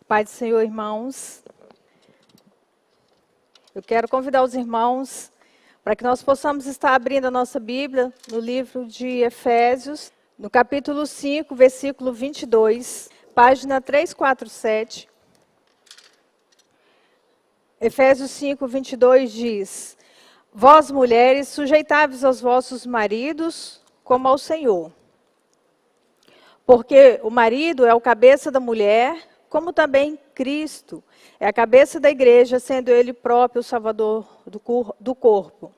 Pai do Senhor, irmãos, eu quero convidar os irmãos para que nós possamos estar abrindo a nossa Bíblia no livro de Efésios, no capítulo 5, versículo 22, página 347. Efésios 5, 22 diz: Vós, mulheres, sujeitai-vos aos vossos maridos como ao Senhor. Porque o marido é o cabeça da mulher, como também Cristo é a cabeça da igreja, sendo ele próprio o salvador do corpo.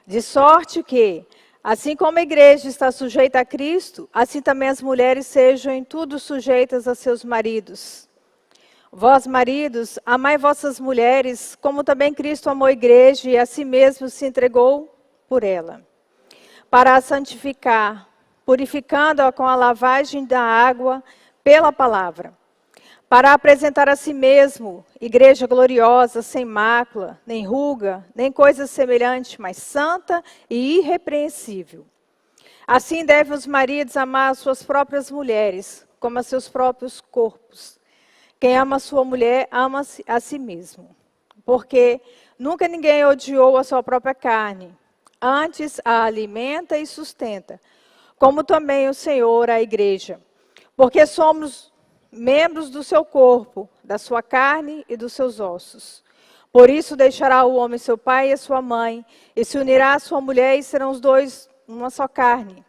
De sorte que, assim como a igreja está sujeita a Cristo, assim também as mulheres sejam em tudo sujeitas a seus maridos. Vós, maridos, amai vossas mulheres, como também Cristo amou a igreja e a si mesmo se entregou por ela, para a santificar, purificando-a com a lavagem da água pela palavra, para apresentar a si mesmo igreja gloriosa, sem mácula, nem ruga, nem coisa semelhante, mas santa e irrepreensível. Assim devem os maridos amar as suas próprias mulheres, como a seus próprios corpos. Quem ama a sua mulher, ama a si mesmo. Porque nunca ninguém odiou a sua própria carne, antes a alimenta e sustenta, como também o Senhor a igreja. Porque somos membros do seu corpo, da sua carne e dos seus ossos. Por isso deixará o homem seu pai e a sua mãe, e se unirá à sua mulher, e serão os dois uma só carne.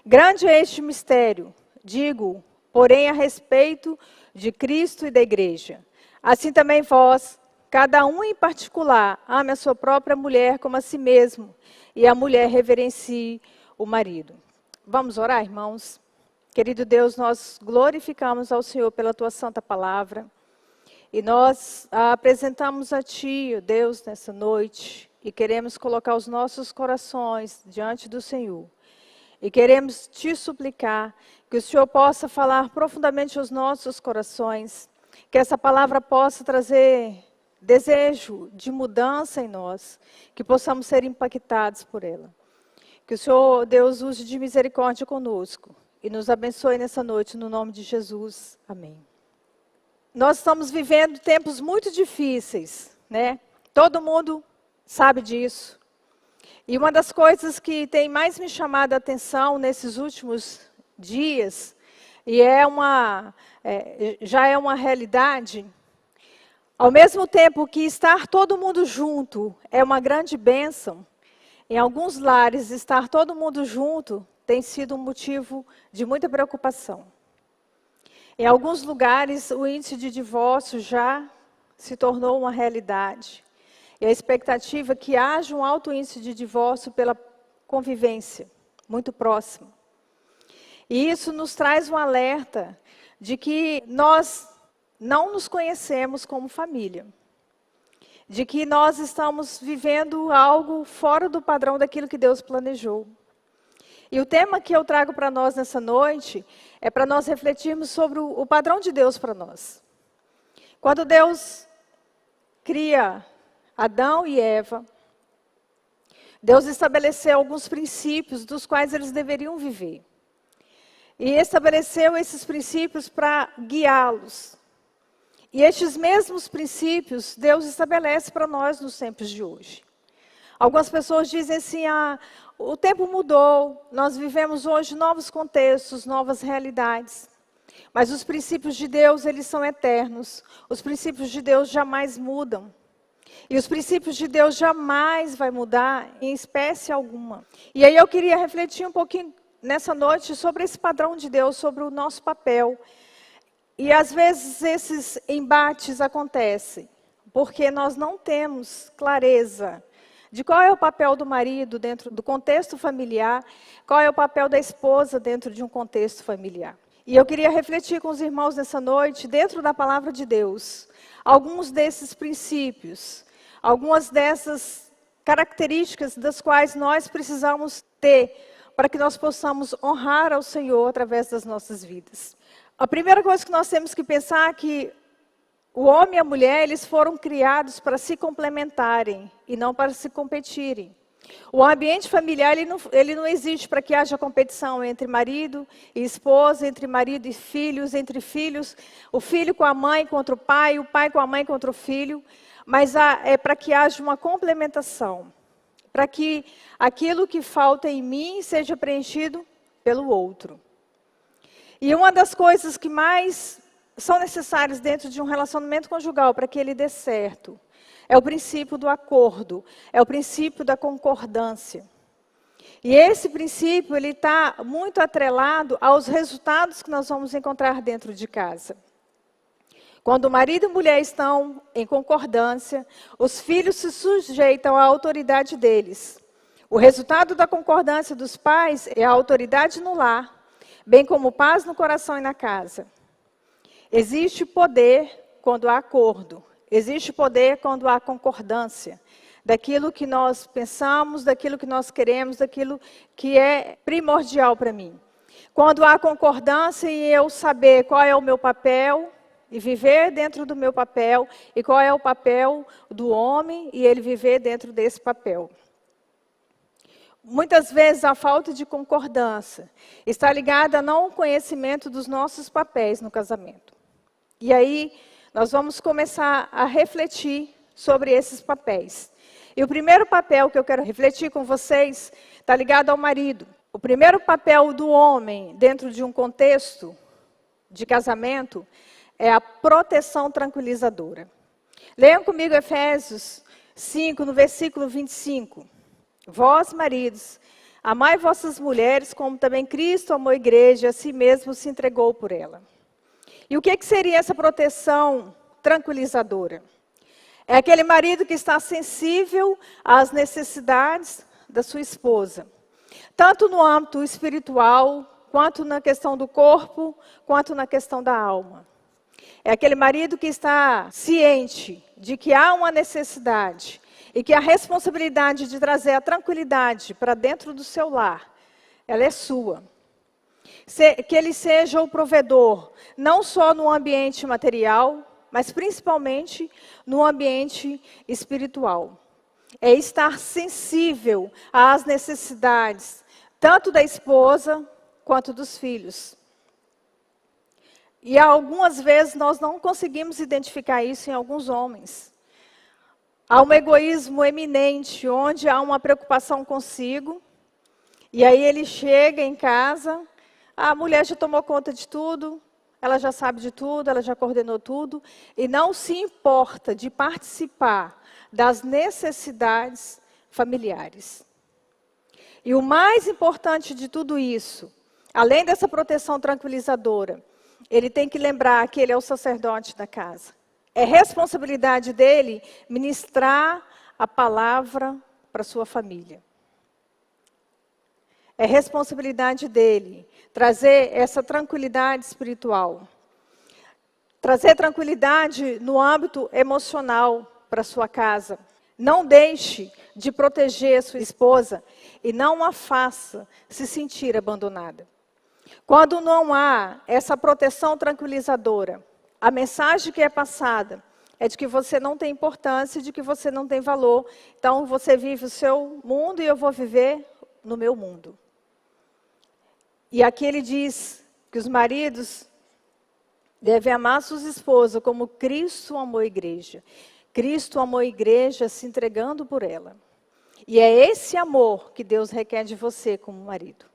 Grande é este mistério, digo, porém a respeito de Cristo e da igreja. Assim também vós, cada um em particular, ame a sua própria mulher como a si mesmo, e a mulher reverencie o marido. Vamos orar, irmãos? Querido Deus, nós glorificamos ao Senhor pela tua santa palavra. E nós a apresentamos a ti, Deus, nessa noite. E queremos colocar os nossos corações diante do Senhor. E queremos te suplicar que o Senhor possa falar profundamente aos nossos corações. Que essa palavra possa trazer desejo de mudança em nós. Que possamos ser impactados por ela. Que o Senhor, Deus, use de misericórdia conosco e nos abençoe nessa noite, no nome de Jesus. Amém. Nós estamos vivendo tempos muito difíceis, né? Todo mundo sabe disso. E uma das coisas que tem mais me chamado a atenção nesses últimos dias, e já é uma realidade, ao mesmo tempo que estar todo mundo junto é uma grande bênção, em alguns lares, estar todo mundo junto tem sido um motivo de muita preocupação. Em alguns lugares, o índice de divórcio já se tornou uma realidade. E a expectativa é que haja um alto índice de divórcio pela convivência, muito próxima. E isso nos traz um alerta de que nós não nos conhecemos como família. De que nós estamos vivendo algo fora do padrão daquilo que Deus planejou. E o tema que eu trago para nós nessa noite é para nós refletirmos sobre o padrão de Deus para nós. Quando Deus cria Adão e Eva, Deus estabeleceu alguns princípios dos quais eles deveriam viver. E estabeleceu esses princípios para guiá-los. E estes mesmos princípios Deus estabelece para nós nos tempos de hoje. Algumas pessoas dizem assim, o tempo mudou, nós vivemos hoje novos contextos, novas realidades. Mas os princípios de Deus, eles são eternos. Os princípios de Deus jamais mudam. E os princípios de Deus jamais vai mudar em espécie alguma. E aí eu queria refletir um pouquinho nessa noite sobre esse padrão de Deus, sobre o nosso papel. E às vezes esses embates acontecem porque nós não temos clareza de qual é o papel do marido dentro do contexto familiar, qual é o papel da esposa dentro de um contexto familiar. E eu queria refletir com os irmãos nessa noite, dentro da palavra de Deus, alguns desses princípios, algumas dessas características das quais nós precisamos ter para que nós possamos honrar ao Senhor através das nossas vidas. A primeira coisa que nós temos que pensar é que o homem e a mulher, eles foram criados para se complementarem e não para se competirem. O ambiente familiar, ele não existe para que haja competição entre marido e esposa, entre marido e filhos, entre filhos, o filho com a mãe contra o pai com a mãe contra o filho, mas é para que haja uma complementação, para que aquilo que falta em mim seja preenchido pelo outro. E uma das coisas que mais são necessárias dentro de um relacionamento conjugal para que ele dê certo é o princípio do acordo, é o princípio da concordância. E esse princípio, ele está muito atrelado aos resultados que nós vamos encontrar dentro de casa. Quando o marido e a mulher estão em concordância, os filhos se sujeitam à autoridade deles. O resultado da concordância dos pais é a autoridade no lar, bem como paz no coração e na casa. Existe poder quando há acordo. Existe poder quando há concordância daquilo que nós pensamos, daquilo que nós queremos, daquilo que é primordial para mim. Quando há concordância em eu saber qual é o meu papel e viver dentro do meu papel, e qual é o papel do homem e ele viver dentro desse papel. Muitas vezes a falta de concordância está ligada a não conhecimento dos nossos papéis no casamento. E aí nós vamos começar a refletir sobre esses papéis. E o primeiro papel que eu quero refletir com vocês está ligado ao marido. O primeiro papel do homem dentro de um contexto de casamento é a proteção tranquilizadora. Leiam comigo Efésios 5, no versículo 25. Vós, maridos, amai vossas mulheres, como também Cristo amou a igreja e a si mesmo se entregou por ela. E o que seria essa proteção tranquilizadora? É aquele marido que está sensível às necessidades da sua esposa. Tanto no âmbito espiritual, quanto na questão do corpo, quanto na questão da alma. É aquele marido que está ciente de que há uma necessidade e que a responsabilidade de trazer a tranquilidade para dentro do seu lar, ela é sua. Que ele seja o provedor, não só no ambiente material, mas principalmente no ambiente espiritual. É estar sensível às necessidades, tanto da esposa quanto dos filhos. E algumas vezes nós não conseguimos identificar isso em alguns homens. Há um egoísmo eminente, onde há uma preocupação consigo, e aí ele chega em casa, a mulher já tomou conta de tudo, ela já sabe de tudo, ela já coordenou tudo, e não se importa de participar das necessidades familiares. E o mais importante de tudo isso, além dessa proteção tranquilizadora, ele tem que lembrar que ele é o sacerdote da casa. É responsabilidade dele ministrar a palavra para sua família. É responsabilidade dele trazer essa tranquilidade espiritual. Trazer tranquilidade no âmbito emocional para sua casa. Não deixe de proteger a sua esposa e não a faça se sentir abandonada. Quando não há essa proteção tranquilizadora, a mensagem que é passada é de que você não tem importância, de que você não tem valor. Então você vive o seu mundo e eu vou viver no meu mundo. E aqui ele diz que os maridos devem amar suas esposas como Cristo amou a igreja. Cristo amou a igreja se entregando por ela. E é esse amor que Deus requer de você como marido.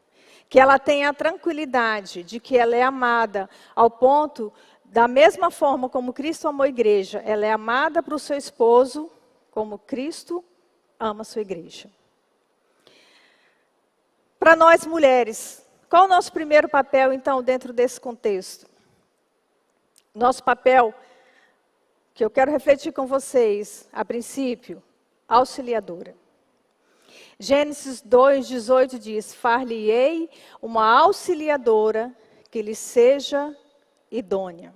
Que ela tenha a tranquilidade de que ela é amada ao ponto, da mesma forma como Cristo amou a igreja, ela é amada para o seu esposo como Cristo ama a sua igreja. Para nós mulheres, qual o nosso primeiro papel então dentro desse contexto? Nosso papel, que eu quero refletir com vocês, a princípio, auxiliadora. Gênesis 2:18 diz, far-lhe-ei uma auxiliadora que lhe seja idônea.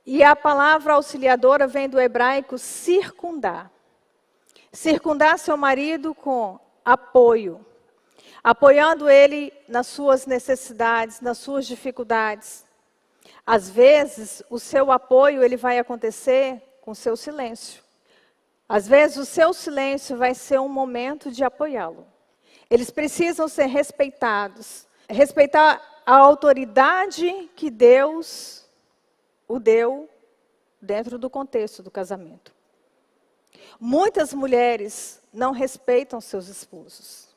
E a palavra auxiliadora vem do hebraico circundar. Circundar seu marido com apoio. Apoiando ele nas suas necessidades, nas suas dificuldades. Às vezes, o seu apoio ele vai acontecer com seu silêncio. Às vezes o seu silêncio vai ser um momento de apoiá-lo. Eles precisam ser respeitados. Respeitar a autoridade que Deus o deu dentro do contexto do casamento. Muitas mulheres não respeitam seus esposos.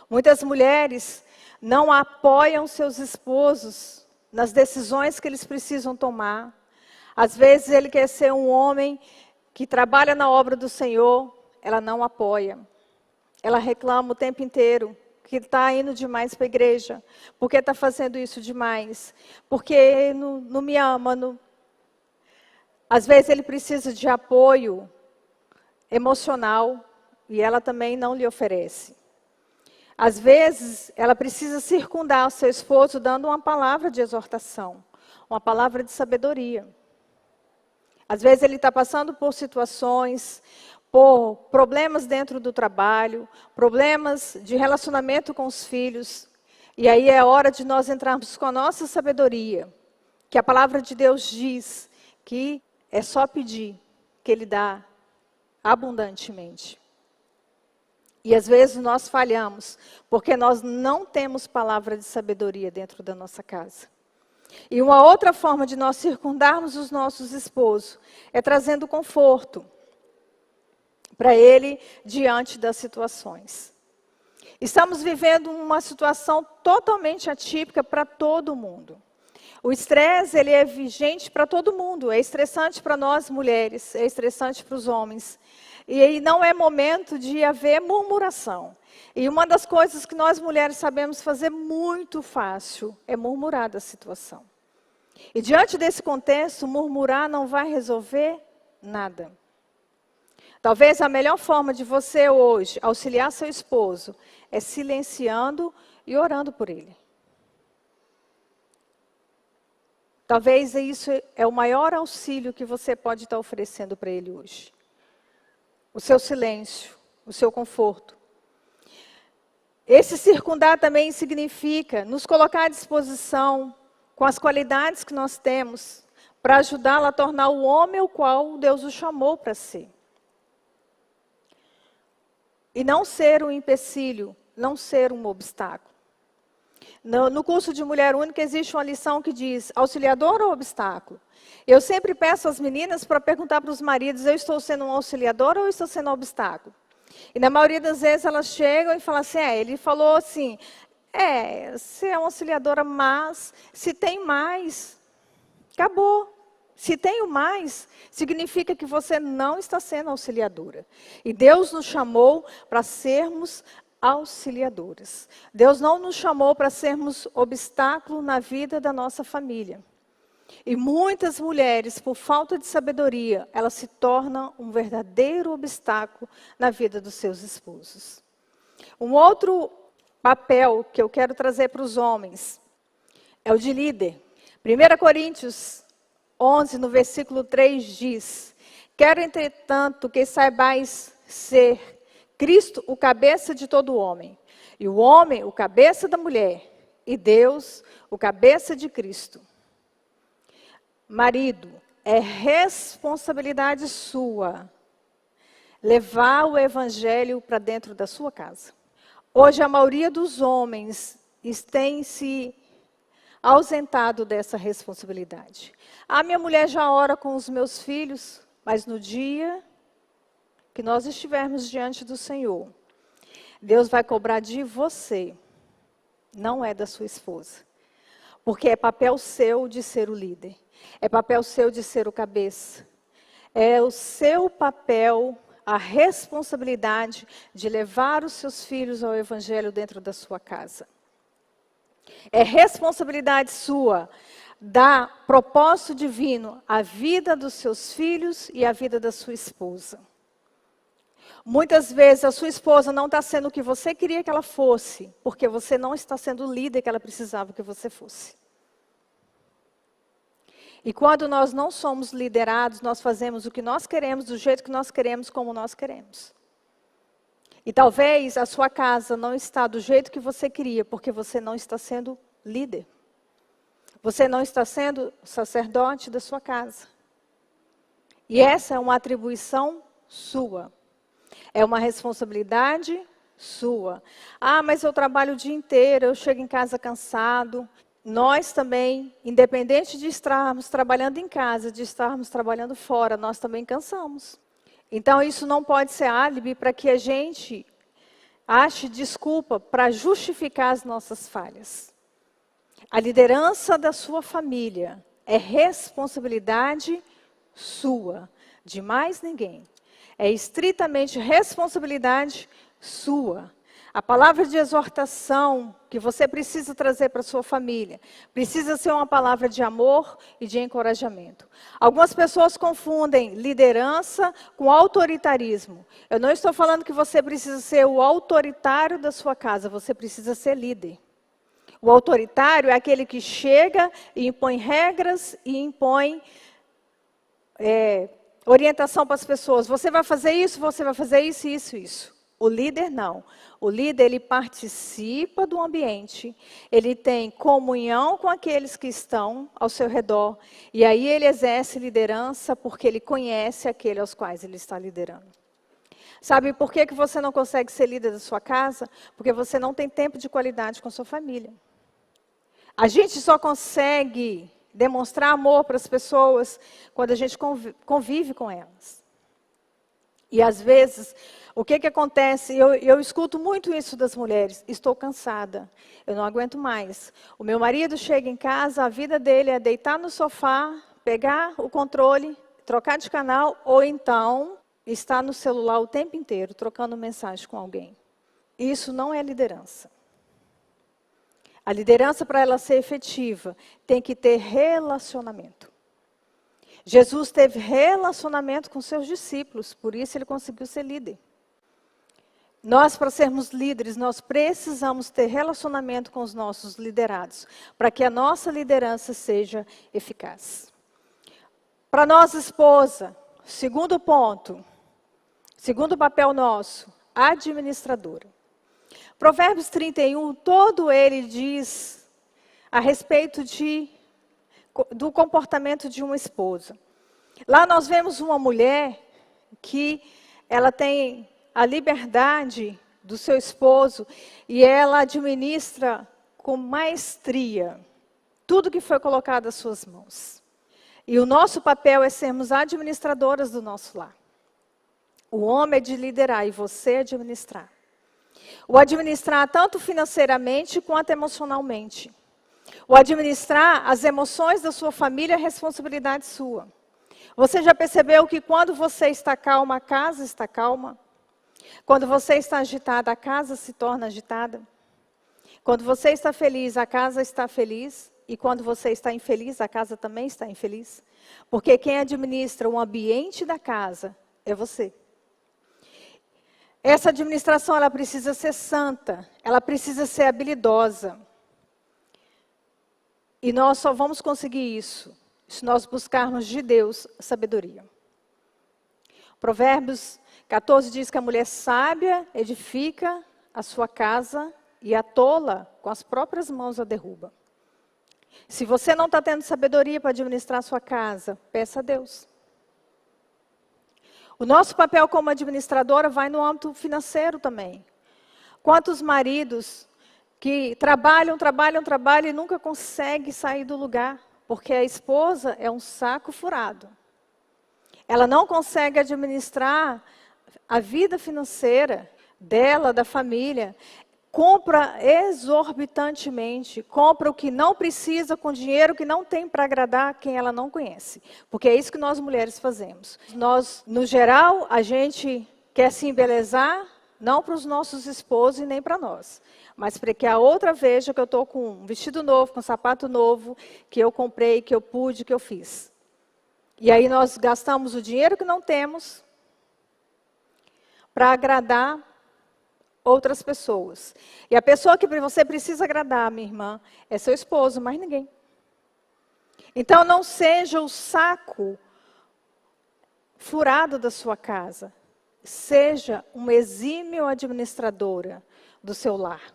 Muitas mulheres não apoiam seus esposos nas decisões que eles precisam tomar. Às vezes ele quer ser um homem que trabalha na obra do Senhor, ela não apoia. Ela reclama o tempo inteiro que está indo demais para a igreja, porque está fazendo isso demais, porque não me ama. Às vezes ele precisa de apoio emocional e ela também não lhe oferece. Às vezes ela precisa circundar o seu esposo dando uma palavra de exortação, uma palavra de sabedoria. Às vezes ele está passando por situações, por problemas dentro do trabalho, problemas de relacionamento com os filhos. E aí é hora de nós entrarmos com a nossa sabedoria, que a palavra de Deus diz que é só pedir, que Ele dá abundantemente. E às vezes nós falhamos, porque nós não temos palavra de sabedoria dentro da nossa casa. E uma outra forma de nós circundarmos os nossos esposos é trazendo conforto para ele diante das situações. Estamos vivendo uma situação totalmente atípica para todo mundo. O estresse, ele é vigente para todo mundo, é estressante para nós mulheres, é estressante para os homens. E aí não é momento de haver murmuração. E uma das coisas que nós mulheres sabemos fazer muito fácil é murmurar da situação. E diante desse contexto, murmurar não vai resolver nada. Talvez a melhor forma de você hoje auxiliar seu esposo é silenciando e orando por ele. Talvez isso é o maior auxílio que você pode estar oferecendo para ele hoje. O seu silêncio, o seu conforto. Esse circundar também significa nos colocar à disposição com as qualidades que nós temos para ajudá-lo a tornar o homem o qual Deus o chamou para ser. E não ser um empecilho, não ser um obstáculo. No curso de Mulher Única existe uma lição que diz, auxiliador ou obstáculo? Eu sempre peço às meninas para perguntar para os maridos, eu estou sendo um auxiliador ou estou sendo um obstáculo? E na maioria das vezes elas chegam e falam assim, ele falou assim, você é uma auxiliadora, mas se tem mais, acabou. Se tem mais, significa que você não está sendo auxiliadora. E Deus nos chamou para sermos auxiliadoras. Deus não nos chamou para sermos obstáculo na vida da nossa família. E muitas mulheres, por falta de sabedoria, elas se tornam um verdadeiro obstáculo na vida dos seus esposos. Um outro papel que eu quero trazer para os homens é o de líder. 1 Coríntios 11, no versículo 3 diz, quero, entretanto, que saibais ser Cristo o cabeça de todo homem, e o homem o cabeça da mulher, e Deus o cabeça de Cristo. Marido, é responsabilidade sua levar o evangelho para dentro da sua casa. Hoje a maioria dos homens tem se ausentado dessa responsabilidade. A minha mulher já ora com os meus filhos, mas no dia que nós estivermos diante do Senhor, Deus vai cobrar de você, não é da sua esposa. Porque é papel seu de ser o líder, é papel seu de ser o cabeça, é o seu papel, a responsabilidade de levar os seus filhos ao evangelho dentro da sua casa. É responsabilidade sua dar propósito divino à vida dos seus filhos e à vida da sua esposa. Muitas vezes a sua esposa não está sendo o que você queria que ela fosse, porque você não está sendo o líder que ela precisava que você fosse. E quando nós não somos liderados, nós fazemos o que nós queremos, do jeito que nós queremos, como nós queremos. E talvez a sua casa não está do jeito que você queria, porque você não está sendo líder. Você não está sendo sacerdote da sua casa. E essa é uma atribuição sua. É uma responsabilidade sua. Ah, mas eu trabalho o dia inteiro, eu chego em casa cansado. Nós também, independente de estarmos trabalhando em casa, de estarmos trabalhando fora, nós também cansamos. Então, isso não pode ser álibi para que a gente ache desculpa para justificar as nossas falhas. A liderança da sua família é responsabilidade sua, de mais ninguém. É estritamente responsabilidade sua. A palavra de exortação que você precisa trazer para a sua família precisa ser uma palavra de amor e de encorajamento. Algumas pessoas confundem liderança com autoritarismo. Eu não estou falando que você precisa ser o autoritário da sua casa, você precisa ser líder. O autoritário é aquele que chega e impõe regras e impõe orientação para as pessoas. Você vai fazer isso, isso. O líder não. O líder, ele participa do ambiente, ele tem comunhão com aqueles que estão ao seu redor, e aí ele exerce liderança porque ele conhece aqueles aos quais ele está liderando. Sabe por que você não consegue ser líder da sua casa? Porque você não tem tempo de qualidade com a sua família. A gente só consegue demonstrar amor para as pessoas quando a gente convive com elas. E às vezes, o que acontece? Eu escuto muito isso das mulheres. Estou cansada, eu não aguento mais. O meu marido chega em casa, a vida dele é deitar no sofá, pegar o controle, trocar de canal, ou então estar no celular o tempo inteiro, trocando mensagem com alguém. Isso não é liderança. A liderança, para ela ser efetiva, tem que ter relacionamento. Jesus teve relacionamento com seus discípulos, por isso ele conseguiu ser líder. Nós, para sermos líderes, nós precisamos ter relacionamento com os nossos liderados, para que a nossa liderança seja eficaz. Para nós, esposa, segundo ponto, segundo papel nosso, administradora. Provérbios 31, todo ele diz a respeito do comportamento de uma esposa. Lá nós vemos uma mulher que ela tem a liberdade do seu esposo e ela administra com maestria tudo que foi colocado às suas mãos. E o nosso papel é sermos administradoras do nosso lar. O homem é de liderar e você é administrar. O administrar tanto financeiramente quanto emocionalmente. O administrar as emoções da sua família é responsabilidade sua. Você já percebeu que quando você está calma, a casa está calma? Quando você está agitada, a casa se torna agitada? Quando você está feliz, a casa está feliz? E quando você está infeliz, a casa também está infeliz? Porque quem administra o ambiente da casa é você. Essa administração, ela precisa ser santa, ela precisa ser habilidosa. E nós só vamos conseguir isso se nós buscarmos de Deus sabedoria. Provérbios 14 diz que a mulher sábia edifica a sua casa e a tola com as próprias mãos a derruba. Se você não está tendo sabedoria para administrar a sua casa, peça a Deus. O nosso papel como administradora vai no âmbito financeiro também. Quantos maridos que trabalham e nunca conseguem sair do lugar, porque a esposa é um saco furado. Ela não consegue administrar a vida financeira dela, da família. Compra exorbitantemente, compra o que não precisa com dinheiro que não tem para agradar quem ela não conhece. Porque é isso que nós mulheres fazemos. Nós, no geral, a gente quer se embelezar, não para os nossos esposos e nem para nós. Mas para que a outra veja que eu estou com um vestido novo, com um sapato novo, que eu comprei, que eu pude, que eu fiz. E aí nós gastamos o dinheiro que não temos para agradar outras pessoas. E a pessoa que você precisa agradar, minha irmã, é seu esposo, mais ninguém. Então não seja o saco furado da sua casa. Seja uma exímio administradora do seu lar.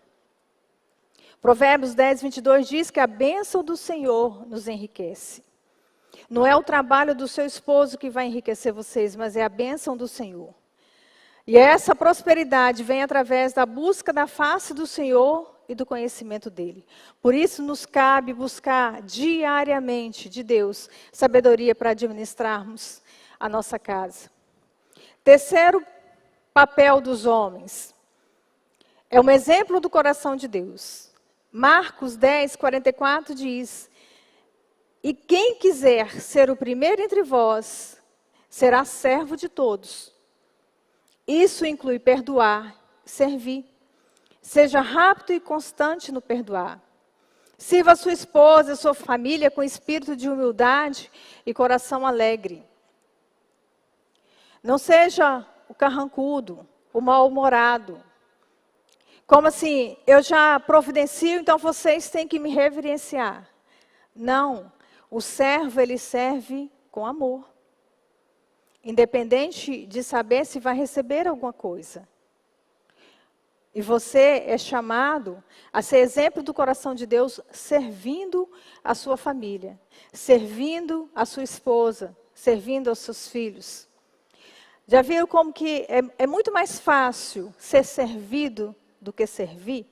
Provérbios 10, 22 diz que a bênção do Senhor nos enriquece. Não é o trabalho do seu esposo que vai enriquecer vocês, mas é a bênção do Senhor. E essa prosperidade vem através da busca da face do Senhor e do conhecimento dele. Por isso nos cabe buscar diariamente de Deus sabedoria para administrarmos a nossa casa. Terceiro papel dos homens é um exemplo do coração de Deus. Marcos 10, 44 diz: e quem quiser ser o primeiro entre vós, será servo de todos. Isso inclui perdoar, servir. Seja rápido e constante no perdoar. Sirva a sua esposa, a sua família com espírito de humildade e coração alegre. Não seja o carrancudo, o mal-humorado. Como assim, eu já providencio, então vocês têm que me reverenciar. Não, o servo ele serve com amor. Independente de saber se vai receber alguma coisa. E você é chamado a ser exemplo do coração de Deus, servindo a sua família, servindo a sua esposa, servindo aos seus filhos. Já viu como que é muito mais fácil ser servido do que servir?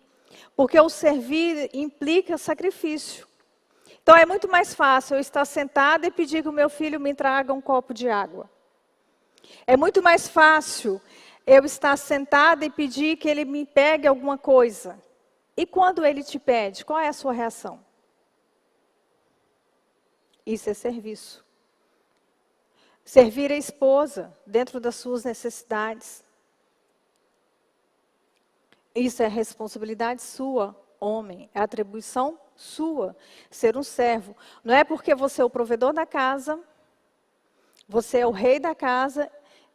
Porque o servir implica sacrifício. Então é muito mais fácil eu estar sentada e pedir que o meu filho me traga um copo de água. É muito mais fácil eu estar sentada e pedir que ele me pegue alguma coisa. E quando ele te pede, qual é a sua reação? Isso é serviço. Servir a esposa dentro das suas necessidades. Isso é responsabilidade sua, homem. É atribuição sua, ser um servo. Não é porque você é o provedor da casa, você é o rei da casa,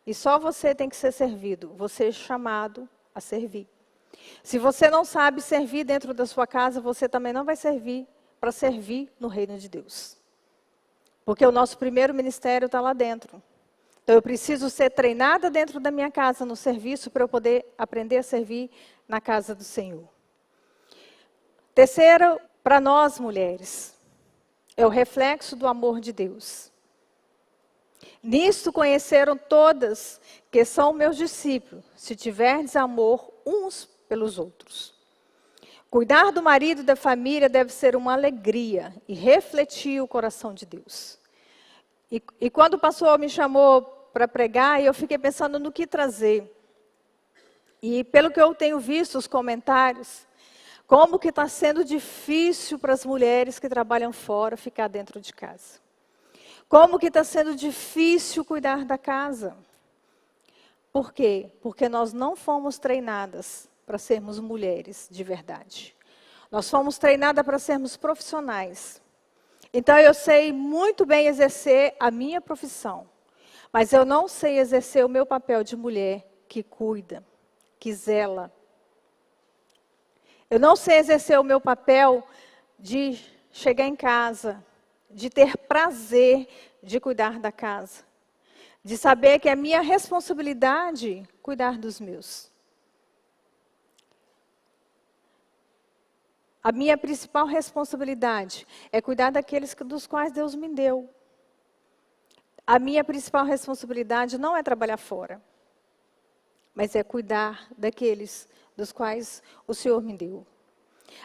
e só você tem que ser servido. Você é chamado a servir. Se você não sabe servir dentro da sua casa, você também não vai servir para servir no reino de Deus. Porque o nosso primeiro ministério está lá dentro. Então eu preciso ser treinada dentro da minha casa, no serviço, para eu poder aprender a servir na casa do Senhor. Terceiro, para nós mulheres, é o reflexo do amor de Deus. Nisto conheceram todas que são meus discípulos, se tiverdes amor uns pelos outros. Cuidar do marido e da família deve ser uma alegria e refletir o coração de Deus. E quando o pastor me chamou para pregar, eu fiquei pensando no que trazer. E pelo que eu tenho visto os comentários, como que está sendo difícil para as mulheres que trabalham fora ficar dentro de casa. Como que está sendo difícil cuidar da casa. Por quê? Porque nós não fomos treinadas para sermos mulheres de verdade. Nós fomos treinadas para sermos profissionais. Então eu sei muito bem exercer a minha profissão, mas eu não sei exercer o meu papel de mulher que cuida, que zela. Eu não sei exercer o meu papel de chegar em casa, de ter prazer de cuidar da casa, de saber que é minha responsabilidade cuidar dos meus. A minha principal responsabilidade é cuidar daqueles dos quais Deus me deu. A minha principal responsabilidade não é trabalhar fora, mas é cuidar daqueles dos quais o Senhor me deu.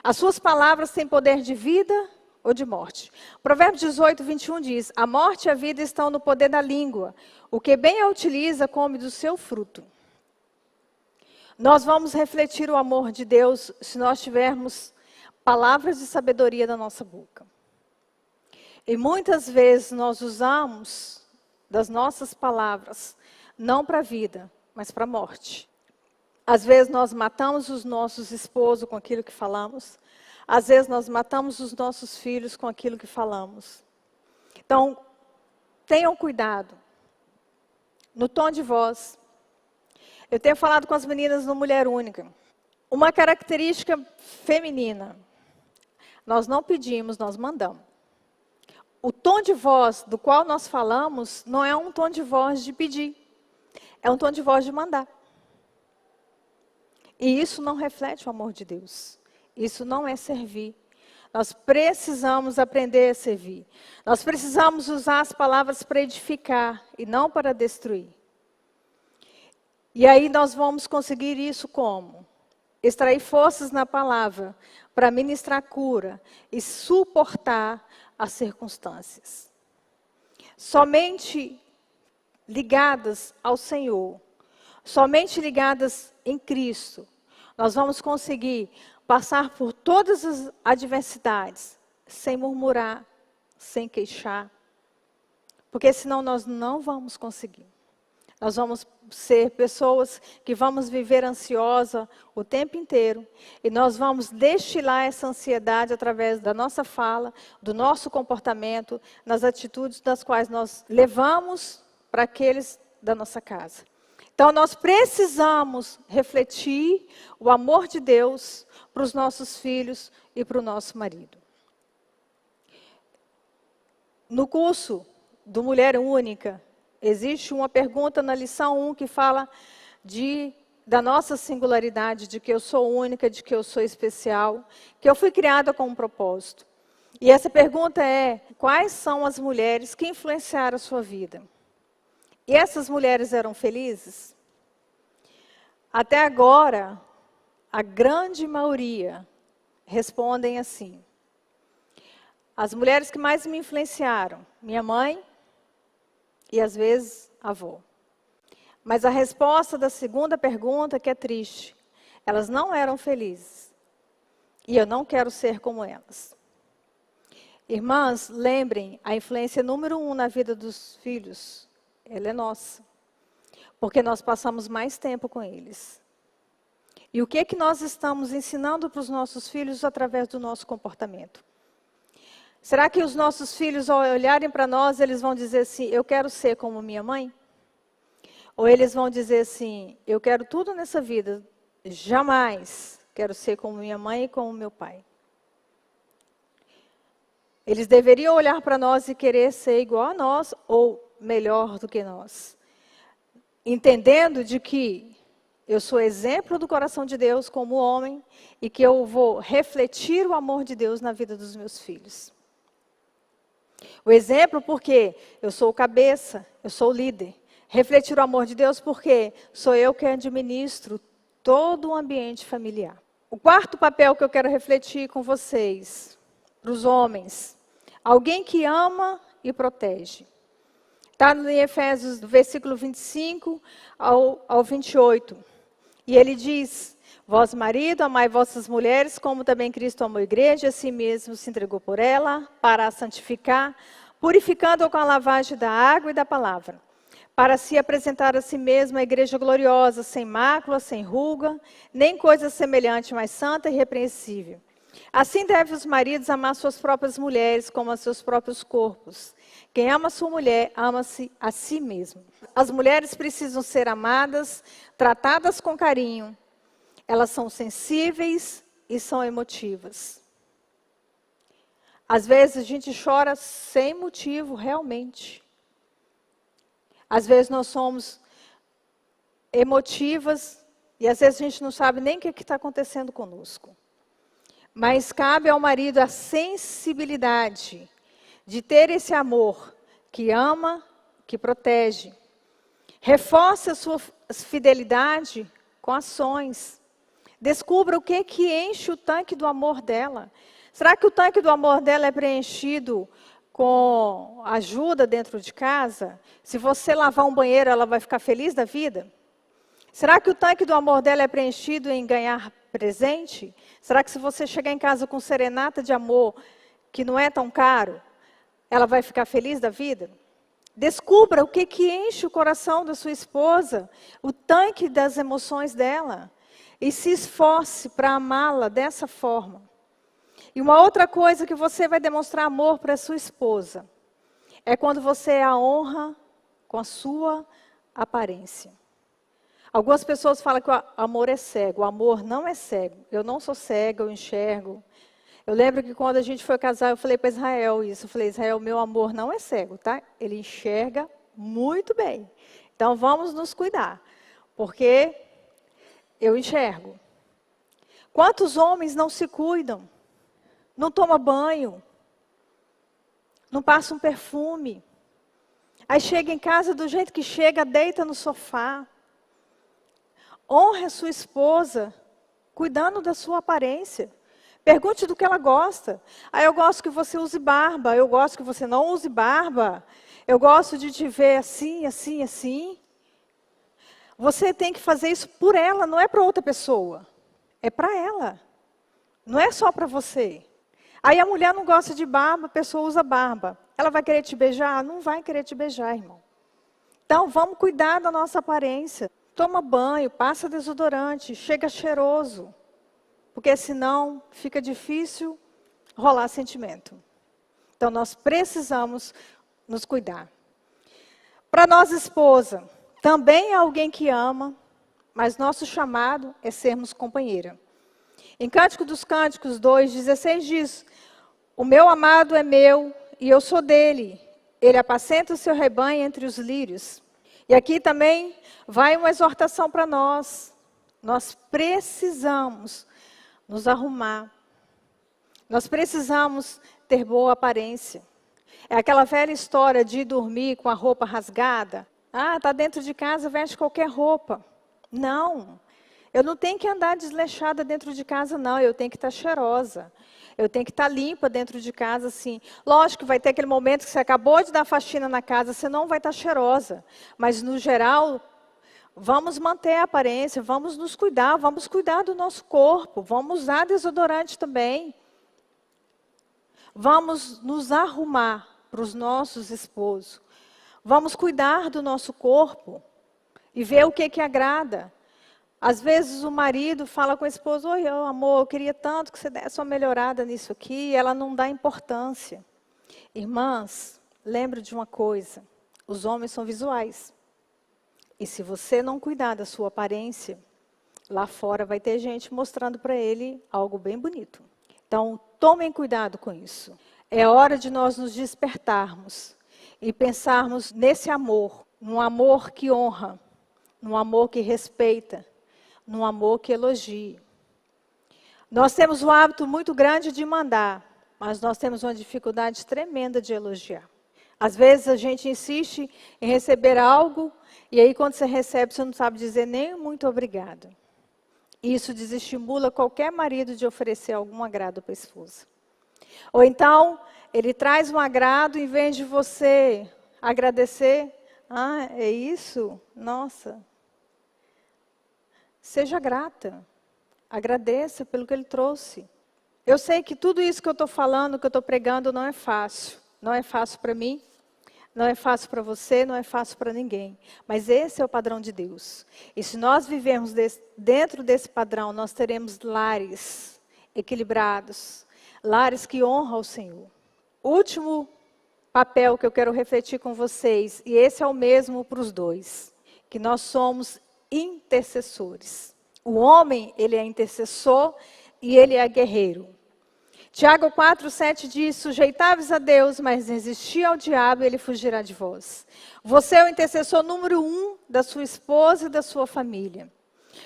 As suas palavras têm poder de vida ou de morte. Provérbios 18, 21 diz: a morte e a vida estão no poder da língua. O que bem a utiliza, come do seu fruto. Nós vamos refletir o amor de Deus se nós tivermos palavras de sabedoria da nossa boca. E muitas vezes nós usamos das nossas palavras, não para a vida, mas para a morte. Às vezes nós matamos os nossos esposos com aquilo que falamos. Às vezes nós matamos os nossos filhos com aquilo que falamos. Então, tenham cuidado. No tom de voz. Eu tenho falado com as meninas no Mulher Única. Uma característica feminina. Nós não pedimos, nós mandamos. O tom de voz do qual nós falamos não é um tom de voz de pedir. É um tom de voz de mandar. E isso não reflete o amor de Deus. Isso não é servir. Nós precisamos aprender a servir. Nós precisamos usar as palavras para edificar e não para destruir. E aí nós vamos conseguir isso como? Extrair forças na palavra para ministrar cura e suportar as circunstâncias. Somente ligadas ao Senhor, somente ligadas em Cristo, nós vamos conseguir passar por todas as adversidades sem murmurar, sem queixar, porque senão nós não vamos conseguir. Nós vamos ser pessoas que vamos viver ansiosa o tempo inteiro e nós vamos destilar essa ansiedade através da nossa fala, do nosso comportamento, nas atitudes das quais nós levamos para aqueles da nossa casa. Então nós precisamos refletir o amor de Deus para os nossos filhos e para o nosso marido. No curso do Mulher Única, existe uma pergunta na lição 1 que fala da nossa singularidade, de que eu sou única, de que eu sou especial, que eu fui criada com um propósito. E essa pergunta é: quais são as mulheres que influenciaram a sua vida? E essas mulheres eram felizes? Até agora, a grande maioria respondem assim. As mulheres que mais me influenciaram, minha mãe e às vezes a avó. Mas a resposta da segunda pergunta, que é triste, elas não eram felizes. E eu não quero ser como elas. Irmãs, lembrem, a influência número 1 na vida dos filhos, ela é nossa. Porque nós passamos mais tempo com eles. E o que é que nós estamos ensinando para os nossos filhos através do nosso comportamento? Será que os nossos filhos, ao olharem para nós, eles vão dizer assim: eu quero ser como minha mãe? Ou eles vão dizer assim: eu quero tudo nessa vida, jamais quero ser como minha mãe e como meu pai? Eles deveriam olhar para nós e querer ser igual a nós ou melhor do que nós. Entendendo de que eu sou exemplo do coração de Deus como homem e que eu vou refletir o amor de Deus na vida dos meus filhos. O exemplo porque eu sou o cabeça, eu sou o líder. Refletir o amor de Deus porque sou eu que administro todo o ambiente familiar. O quarto papel que eu quero refletir com vocês, para os homens: alguém que ama e protege. Está em Efésios, do versículo 25 ao 28. E ele diz: vós, marido, amai vossas mulheres, como também Cristo amou a igreja, e a si mesmo se entregou por ela, para a santificar, purificando-a com a lavagem da água e da palavra, para se apresentar a si mesmo a igreja gloriosa, sem mácula, sem ruga, nem coisa semelhante, mas santa e irrepreensível. Assim devem os maridos amar suas próprias mulheres, como a seus próprios corpos. Quem ama sua mulher, ama-se a si mesmo. As mulheres precisam ser amadas, tratadas com carinho. Elas são sensíveis e são emotivas. Às vezes a gente chora sem motivo, realmente. Às vezes nós somos emotivas e às vezes a gente não sabe nem o que está acontecendo conosco. Mas cabe ao marido a sensibilidade de ter esse amor que ama, que protege. Reforce a sua fidelidade com ações. Descubra o que enche o tanque do amor dela. Será que o tanque do amor dela é preenchido com ajuda dentro de casa? Se você lavar um banheiro, ela vai ficar feliz da vida? Será que o tanque do amor dela é preenchido em ganhar presente? Será que se você chegar em casa com serenata de amor, que não é tão caro, ela vai ficar feliz da vida? Descubra o que enche o coração da sua esposa, o tanque das emoções dela, e se esforce para amá-la dessa forma. E uma outra coisa que você vai demonstrar amor para a sua esposa, é quando você a honra com a sua aparência. Algumas pessoas falam que o amor é cego. O amor não é cego. Eu não sou cega, eu enxergo. Eu lembro que quando a gente foi casar, eu falei para Israel isso. Eu falei: Israel, meu amor não é cego, tá? Ele enxerga muito bem. Então vamos nos cuidar, porque eu enxergo. Quantos homens não se cuidam? não toma banho, não passa um perfume. Aí chega em casa do jeito que chega, deita no sofá. Honre a sua esposa, cuidando da sua aparência. Pergunte do que ela gosta. Ah, eu gosto que você use barba, eu gosto que você não use barba. Eu gosto de te ver assim, assim, assim. Você tem que fazer isso por ela, não é para outra pessoa. É para ela. Não é só para você. Aí a mulher não gosta de barba, a pessoa usa barba. Ela vai querer te beijar? Não vai querer te beijar, irmão. Então, vamos cuidar da nossa aparência. Toma banho, passa desodorante, chega cheiroso. Porque senão fica difícil rolar sentimento. Então, nós precisamos nos cuidar. Para nós, esposa, também é alguém que ama, mas nosso chamado é sermos companheira. Em Cântico dos Cânticos 2:16 diz: o meu amado é meu e eu sou dele. Ele apacenta o seu rebanho entre os lírios. E aqui também vai uma exortação para nós. Nós precisamos nos arrumar. Nós precisamos ter boa aparência. É aquela velha história de dormir com a roupa rasgada. Ah, está dentro de casa, veste qualquer roupa. Não. Eu não tenho que andar desleixada dentro de casa, não. Eu tenho que estar cheirosa. Eu tenho que estar limpa dentro de casa, sim. Lógico que vai ter aquele momento que você acabou de dar faxina na casa, você não vai estar cheirosa. Mas, no geral, vamos manter a aparência, vamos nos cuidar, vamos cuidar do nosso corpo, vamos usar desodorante também. Vamos nos arrumar para os nossos esposos. Vamos cuidar do nosso corpo e ver o que agrada. Às vezes o marido fala com a esposa: oi, amor, eu queria tanto que você desse uma melhorada nisso aqui, e ela não dá importância. Irmãs, lembre de uma coisa, os homens são visuais. E se você não cuidar da sua aparência, lá fora vai ter gente mostrando para ele algo bem bonito. Então, tomem cuidado com isso. É hora de nós nos despertarmos e pensarmos nesse amor, num amor que honra, num amor que respeita, num amor que elogie. Nós temos um hábito muito grande de mandar, mas nós temos uma dificuldade tremenda de elogiar. Às vezes a gente insiste em receber algo, e aí quando você recebe, você não sabe dizer nem muito obrigado. Isso desestimula qualquer marido de oferecer algum agrado para a esposa. Ou então, ele traz um agrado, em vez de você agradecer, ah, é isso? Nossa. Seja grata. Agradeça pelo que ele trouxe. Eu sei que tudo isso que eu estou falando, que eu estou pregando, não é fácil. Não é fácil para mim, não é fácil para você, não é fácil para ninguém. Mas esse é o padrão de Deus. E se nós vivermos dentro desse padrão, nós teremos lares equilibrados, lares que honram o Senhor. Último papel que eu quero refletir com vocês, e esse é o mesmo para os dois, que nós somos intercessores. O homem, ele é intercessor e ele é guerreiro. Tiago 4:7 diz: sujeitáveis a Deus, mas resistir ao diabo, ele fugirá de vós. Você é o intercessor número 1 da sua esposa e da sua família.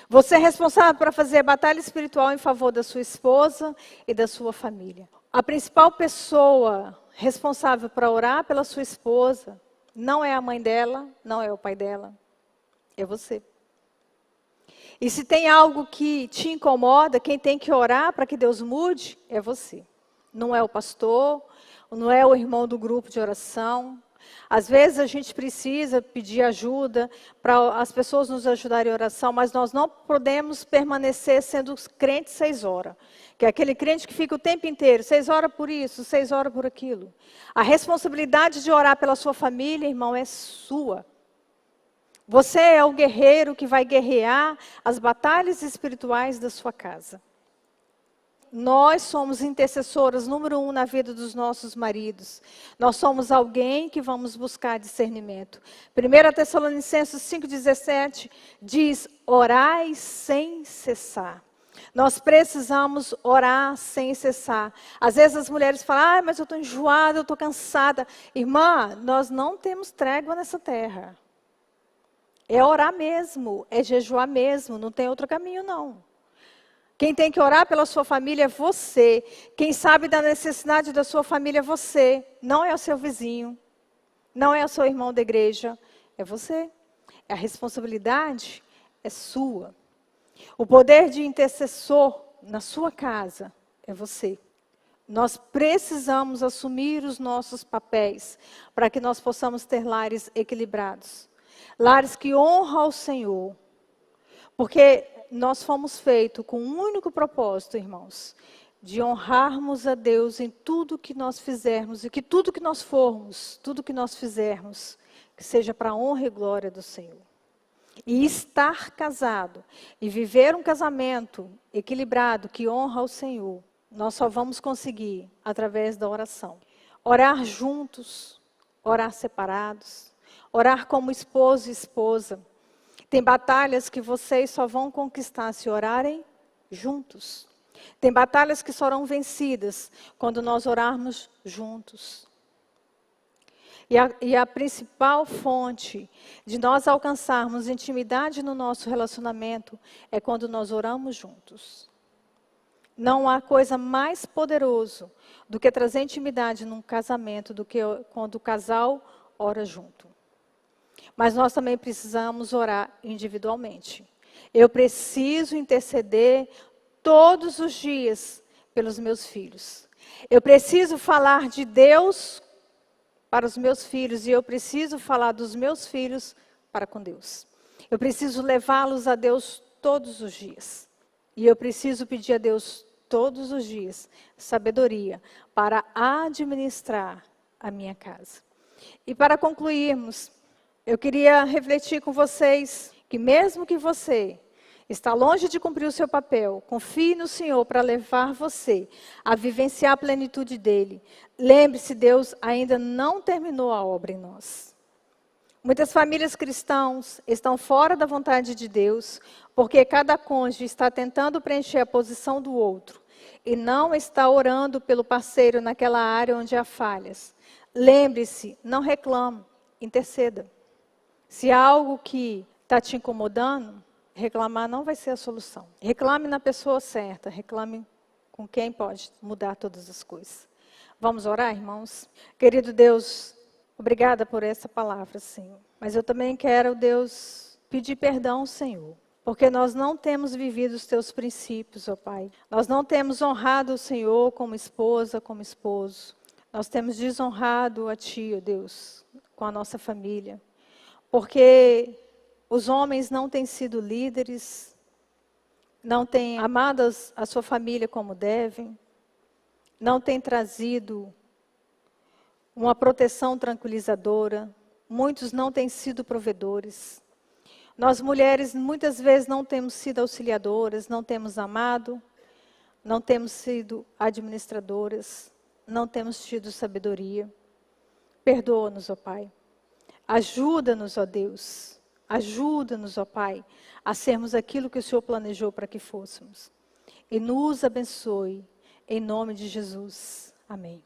Você é responsável para fazer a batalha espiritual em favor da sua esposa e da sua família. A principal pessoa responsável para orar pela sua esposa não é a mãe dela, não é o pai dela, é você. E se tem algo que te incomoda, quem tem que orar para que Deus mude é você. Não é o pastor, não é o irmão do grupo de oração. Às vezes a gente precisa pedir ajuda para as pessoas nos ajudarem em oração, mas nós não podemos permanecer sendo crente 6 horas. Que é aquele crente que fica o tempo inteiro, 6 horas por isso, 6 horas por aquilo. A responsabilidade de orar pela sua família, irmão, é sua. Você é o guerreiro que vai guerrear as batalhas espirituais da sua casa. Nós somos intercessoras número 1 na vida dos nossos maridos. Nós somos alguém que vamos buscar discernimento. 1 Tessalonicenses 5,17 diz: orai sem cessar. Nós precisamos orar sem cessar. Às vezes as mulheres falam: mas eu estou enjoada, eu estou cansada. Irmã, nós não temos trégua nessa terra. É orar mesmo, é jejuar mesmo, não tem outro caminho não. Quem tem que orar pela sua família é você. Quem sabe da necessidade da sua família é você. Não é o seu vizinho. Não é o seu irmão da igreja. É você. A responsabilidade é sua. O poder de intercessor na sua casa é você. Nós precisamos assumir os nossos papéis para que nós possamos ter lares equilibrados. Lares que honram ao Senhor. Porque nós fomos feitos com um único propósito, irmãos, de honrarmos a Deus em tudo que nós fizermos e que tudo que nós formos, tudo que nós fizermos, que seja para a honra e glória do Senhor. E estar casado e viver um casamento equilibrado que honra ao Senhor, nós só vamos conseguir através da oração. Orar juntos, orar separados, orar como esposo e esposa. Tem batalhas que vocês só vão conquistar se orarem juntos. Tem batalhas que serão vencidas quando nós orarmos juntos. E a principal fonte de nós alcançarmos intimidade no nosso relacionamento é quando nós oramos juntos. Não há coisa mais poderosa do que trazer intimidade num casamento do que quando o casal ora junto. Mas nós também precisamos orar individualmente. Eu preciso interceder todos os dias pelos meus filhos. Eu preciso falar de Deus para os meus filhos e eu preciso falar dos meus filhos para com Deus. Eu preciso levá-los a Deus todos os dias. E eu preciso pedir a Deus todos os dias sabedoria para administrar a minha casa. E para concluirmos, eu queria refletir com vocês que mesmo que você está longe de cumprir o seu papel, confie no Senhor para levar você a vivenciar a plenitude dEle. Lembre-se, Deus ainda não terminou a obra em nós. Muitas famílias cristãs estão fora da vontade de Deus, porque cada cônjuge está tentando preencher a posição do outro e não está orando pelo parceiro naquela área onde há falhas. Lembre-se, não reclame, interceda. Se há algo que está te incomodando, reclamar não vai ser a solução. Reclame na pessoa certa, reclame com quem pode mudar todas as coisas. Vamos orar, irmãos? Querido Deus, obrigada por essa palavra, Senhor. Mas eu também quero, Deus, pedir perdão, Senhor. Porque nós não temos vivido os teus princípios, ó Pai. Nós não temos honrado o Senhor como esposa, como esposo. Nós temos desonrado a Ti, ó Deus, com a nossa família. Porque os homens não têm sido líderes, não têm amado a sua família como devem, não têm trazido uma proteção tranquilizadora, muitos não têm sido provedores. Nós mulheres muitas vezes não temos sido auxiliadoras, não temos amado, não temos sido administradoras, não temos tido sabedoria. Perdoa-nos, ó Pai. Ajuda-nos, ó Deus. Ajuda-nos, ó Pai, a sermos aquilo que o Senhor planejou para que fôssemos. E nos abençoe, em nome de Jesus. Amém.